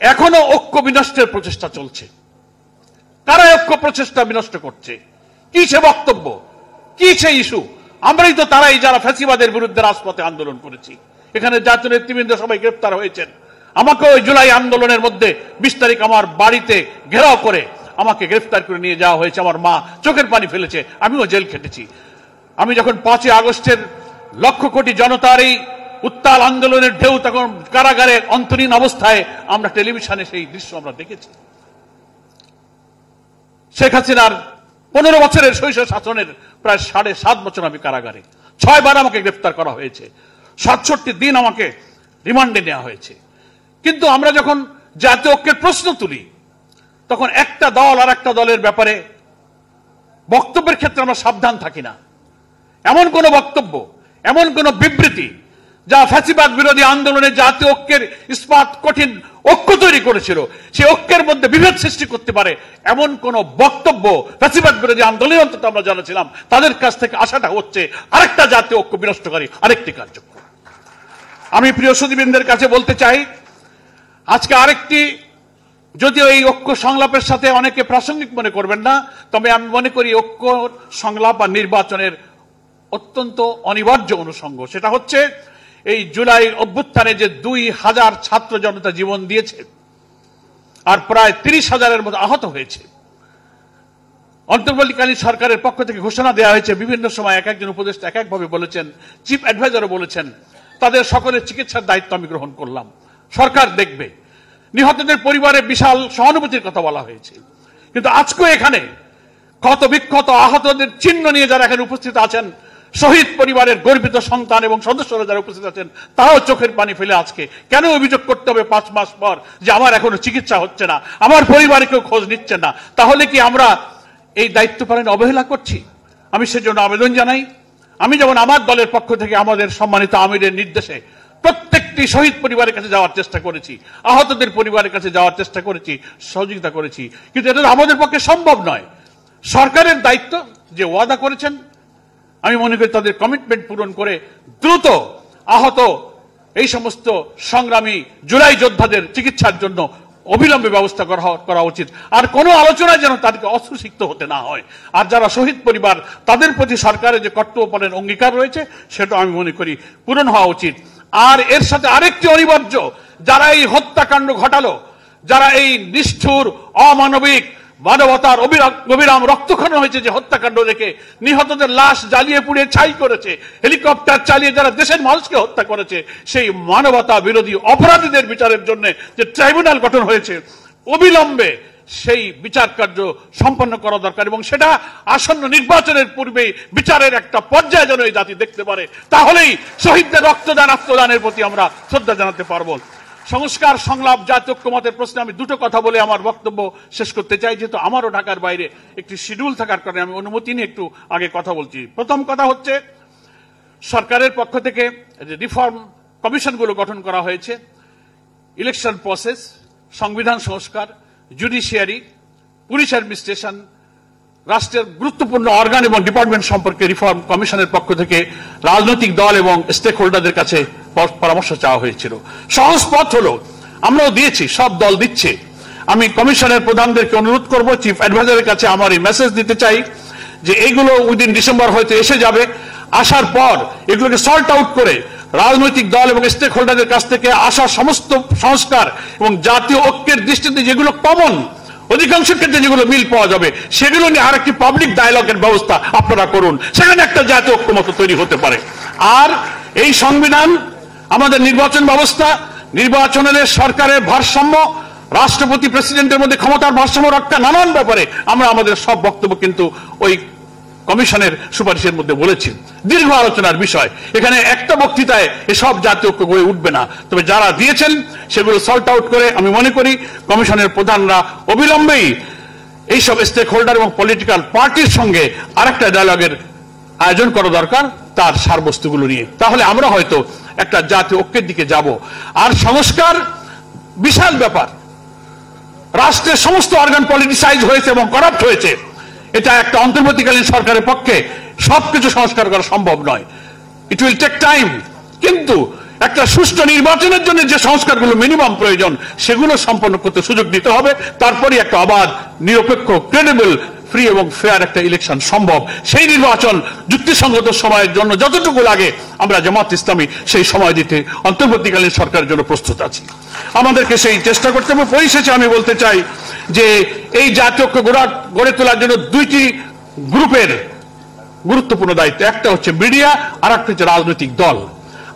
এখনো ঐক্য বিনষ্টের প্রচেষ্টা চলছে। কারা ঐক্য প্রচেষ্টা বিনষ্ট করছে? কি সে বক্তব্য, কি সে ইস্যু? আমরাই তো তারাই যারা ফ্যাসিবাদের বিরুদ্ধে রাজপথে আন্দোলন করেছি। এখানে জাতীয় নেতৃবৃন্দ সবাই গ্রেফতার হয়েছেন। আমাকে ওই জুলাই আন্দোলনের মধ্যে 20 তারিখ আমার বাড়িতে ঘেরাও করে আমাকে গ্রেফতার করে নিয়ে যাওয়া হয়েছে। আমার মা চোখের পানি ফেলেছে, আমিও জেল খেটেছি। আমি যখন 5ই আগস্টের লক্ষ কোটি জনতার এই উত্তাল আন্দোলনের ঢেউ, তখন কারাগারে অন্তরীণ অবস্থায় আমরা টেলিভিশনে সেই দৃশ্য আমরা দেখেছি। শেখ হাসিনার 15 বছরের শৈশব শাসনের প্রায় 7.5 বছর আমি কারাগারে, 6 বার আমাকে গ্রেফতার করা হয়েছে, 67 দিন আমাকে রিমান্ডে নেওয়া হয়েছে। কিন্তু আমরা যখন জাতীয় ঐক্যের প্রশ্ন তুলি, তখন একটা দল আর একটা দলের ব্যাপারে বক্তব্যের ক্ষেত্রে আমরা সাবধান থাকি না। এমন কোন বক্তব্য, এমন কোন বিবৃতি যা ফ্যাসিবাদ বিরোধী আন্দোলনে জাতীয় ঐক্যের ইস্পাত কঠিন ঐক্য তৈরি করেছিল, সেই ঐক্যের মধ্যে বিভেদ সৃষ্টি করতে পারে এমন কোন বক্তব্য ফ্যাসিবাদ বিরোধী আন্দোলনের অন্তত আমরা জানাছিলাম, তাদের কাছ থেকে আশাটা হচ্ছে আরেকটা জাতীয় ঐক্য বিনষ্টকারী আরেকটি কার্যক্রম। আমি প্রিয় সুধীবৃন্দের কাছে বলতে চাই, আজকে আরেকটি, যদিও এই ঐক্য সংলাপের সাথে অনেকে প্রাসঙ্গিক মনে করবেন না, তবে আমি মনে করি ঐক্য সংলাপ বা নির্বাচনের অত্যন্ত অনিবার্য অনুষঙ্গ। সেটা হচ্ছে এই জুলাই অভ্যুত্থানে যে 2000 ছাত্র জনতা জীবন দিয়েছে আর প্রায় 30,000-এর মতো আহত হয়েছে। অন্তর্বর্তীকালীন সরকারের পক্ষ থেকে ঘোষণা দেওয়া হয়েছে, বিভিন্ন সময় এক একজন উপদেষ্টা এক একভাবে বলেছেন, চিফ অ্যাডভাইজারও বলেছেন, তাদের সকলের চিকিৎসার দায়িত্ব আমি গ্রহণ করলাম, সরকার দেখবে। নিহতদের পরিবারের বিশাল সহানুভূতির কথা বলা হয়েছে। কিন্তু আজকে এখানে ক্ষত বিক্ষত আহতদের চিহ্ন নিয়ে যারা এখানে উপস্থিত আছেন, শহীদ পরিবারের গর্বিত সন্তান এবং সদস্যরা যারা উপস্থিত আছেন, তারাও চোখের পানি ফেলে আজকে কেন অভিযোগ করতে হবে 5 মাস পর যে আমার এখনো চিকিৎসা হচ্ছে না, আমার পরিবারে কেউ খোঁজ নিচ্ছে না? তাহলে কি আমরা এই দায়িত্ব পালনে অবহেলা করছি? আমি সেজন্য আবেদন জানাই। আমি যেমন আমার দলের পক্ষ থেকে আমাদের সম্মানিত আমিরের নির্দেশে প্রত্যেকটি শহীদ পরিবারের কাছে যাওয়ার চেষ্টা করেছি, আহতদের পরিবারের কাছে যাওয়ার চেষ্টা করেছি, সহযোগিতা করেছি, কিন্তু এটা আমাদের পক্ষে সম্ভব নয়। সরকারের দায়িত্ব, যে ওয়াদা করেছেন, আমি মনে করি তাদের কমিটমেন্ট পূরণ করে দ্রুত আহত এই সমস্ত সংগ্রামী জুলাই যোদ্ধাদের চিকিৎসার জন্য অবিলম্বে ব্যবস্থা করা উচিত। আর কোনো আলোচনায় যেন তাদেরকে অস্ত্রসিক্ত হতে না হয়। আর যারা শহীদ পরিবার, তাদের প্রতি সরকারের যে কর্তব্য পালনের অঙ্গীকার রয়েছে, সেটা আমি মনে করি পূরণ হওয়া উচিত। আর এর সাথে আরেকটি অনিবার্য, যারা এই হত্যাকাণ্ড ঘটালো, যারা এই নিষ্ঠুর অমানবিক মানবতার অবিরাম রক্তক্ষরণ হয়েছে যে হত্যাকাণ্ড দেখে, নিহতদের লাশ জ্বালিয়ে পুড়িয়ে ছাই করেছে, হেলিকপ্টার চালিয়ে যারা দেশের মানুষকে হত্যা করেছে, সেই মানবতা বিরোধী অপরাধীদের বিচারের জন্য যে ট্রাইব্যুনাল গঠন হয়েছে, অবিলম্বে সেই বিচার কার্য সম্পন্ন করা দরকার। এবং সেটা আসন্ন নির্বাচনের পূর্বে বিচারের একটা পর্যায়ে যেন এই জাতি দেখতে পারে, তাহলেই শহীদদের রক্তদান আত্মদানের প্রতি আমরা শ্রদ্ধা জানাতে পারবো। সংস্কার সংলাপ জাতীয় ঐক্যমতের প্রশ্নে আমি দুটো কথা বলে আমার বক্তব্য শেষ করতে চাই, যেহেতু আমারও ঢাকার বাইরে একটি শিডিউল থাকার কারণে আমি অনুমতি নিয়ে একটু আগে কথা বলছি। প্রথম কথা হচ্ছে, সরকারের পক্ষ থেকে যে রিফর্ম কমিশনগুলো গঠন করা হয়েছে, ইলেকশন প্রসেস, সংবিধান সংস্কার, জুডিশিয়ারি, পুলিশ অ্যাডমিনিস্ট্রেশন, রাষ্ট্রের গুরুত্বপূর্ণ অর্গান এবং ডিপার্টমেন্ট সম্পর্কে রিফর্ম কমিশনের পক্ষ থেকে রাজনৈতিক দল এবং স্টেক হোল্ডারদের কাছে পরামর্শ চাওয়া হয়েছিল। সহজ পথ হলো, আমরাও দিয়েছি, সব দল দিচ্ছে। আমি কমিশনের প্রধানদেরকে অনুরোধ করব, চিফ অ্যাডভাইজারের কাছে আমার এই মেসেজ দিতে চাই যে এইগুলো উইদিন ডিসেম্বর হয়তো এসে যাবে। আসার পর এগুলোকে সল্ট আউট করে রাজনৈতিক দল এবং স্টেক হোল্ডারদের কাছ থেকে আসা সমস্ত সংস্কার এবং জাতীয় ঐক্যের দৃষ্টিতে যেগুলো কমন, অধিকাংশ ক্ষেত্রে যেগুলো মিল পাওয়া যাবে, সেগুলো নিয়ে আরেকটি পাবলিক ডায়ালগের ব্যবস্থা আপনারা করুন, সেখানে একটা জাতীয় ঐক্যমত তৈরি হতে পারে। আর এই সংবিধান, আমাদের নির্বাচন ব্যবস্থা, নির্বাচনের সরকারের ভারসাম্য, রাষ্ট্রপতি প্রেসিডেন্টের মধ্যে ক্ষমতার ভারসাম্য রক্ষা, নানান ব্যাপারে আমরা আমাদের সব বক্তব্য কিন্তু ওই কমিশনের সুপারিশের মধ্যে বলেছি। দীর্ঘ আলোচনার বিষয়, এখানে একটা বক্তৃতায় এসব জাতীয় ঐক্য গড়ে উঠবে না। তবে যারা দিয়েছেন সেগুলো সল্ট আউট করে আমি মনে করি কমিশনের প্রধানরা অবিলম্বেই এইসব স্টেক হোল্ডার এবং পলিটিক্যাল পার্টির সঙ্গে আরেকটা ডায়ালগের আয়োজন করা দরকার তার সারবস্তুগুলো নিয়ে। তাহলে আমরা হয়তো একটা জাতীয় ঐক্যের দিকে যাব। আর সংস্কার বিশাল ব্যাপার, রাষ্ট্রের সমস্ত অর্গান পলিটিসাইজ হয়েছে এবং করাপ্ট হয়েছে। এটা একটা অন্তর্বর্তীকালীন সরকারের পক্ষে সবকিছু সংস্কার করা সম্ভব নয়, ইট উইল টেক টাইম। কিন্তু একটা সুষ্ঠু নির্বাচনের জন্য যে সংস্কারগুলো মিনিমাম প্রয়োজন সেগুলো সম্পন্ন করতে সুযোগ দিতে হবে। তারপরই একটা অবাধ, নিরপেক্ষ, ক্রেডিবল, ফ্রি এবং ফেয়ার একটা ইলেকশন সম্ভব। সেই নির্বাচন যুক্তিসঙ্গত সময়ের জন্য যতটুকু লাগে আমরা জামাত ইসলামী সেই সময় দিতে অন্তর্বর্তীকালীন সরকারের জন্য প্রস্তুত আছি। আমাদেরকে সেই চেষ্টা করতে হবে। পরিশেষে আমি বলতে চাই যে এই জাতীয় ঐক্য গড়ে তোলার জন্য দুইটি গ্রুপের গুরুত্বপূর্ণ দায়িত্ব। একটা হচ্ছে মিডিয়া, আর একটা হচ্ছে রাজনৈতিক দল।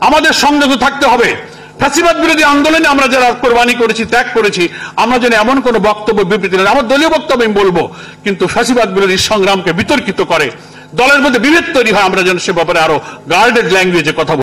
আমাদের সংযত থাকতে হবে। ফ্যাসিবাদ বিরোধী আন্দোলনে আমরা যারা কোরবানি করেছি, ত্যাগ করেছি, আমরা যেন এমন কোন বক্তব্য বিবৃতি নেই, আমার দলীয় বক্তব্য আমি বলবো, কিন্তু ফ্যাসিবাদ বিরোধী সংগ্রামকে বিতর্কিত করে দলের মধ্যে বিভেদ তৈরি হয়, আমরা যেন সে ব্যাপারে আরো গার্ডেড ল্যাঙ্গুয়েজে কথা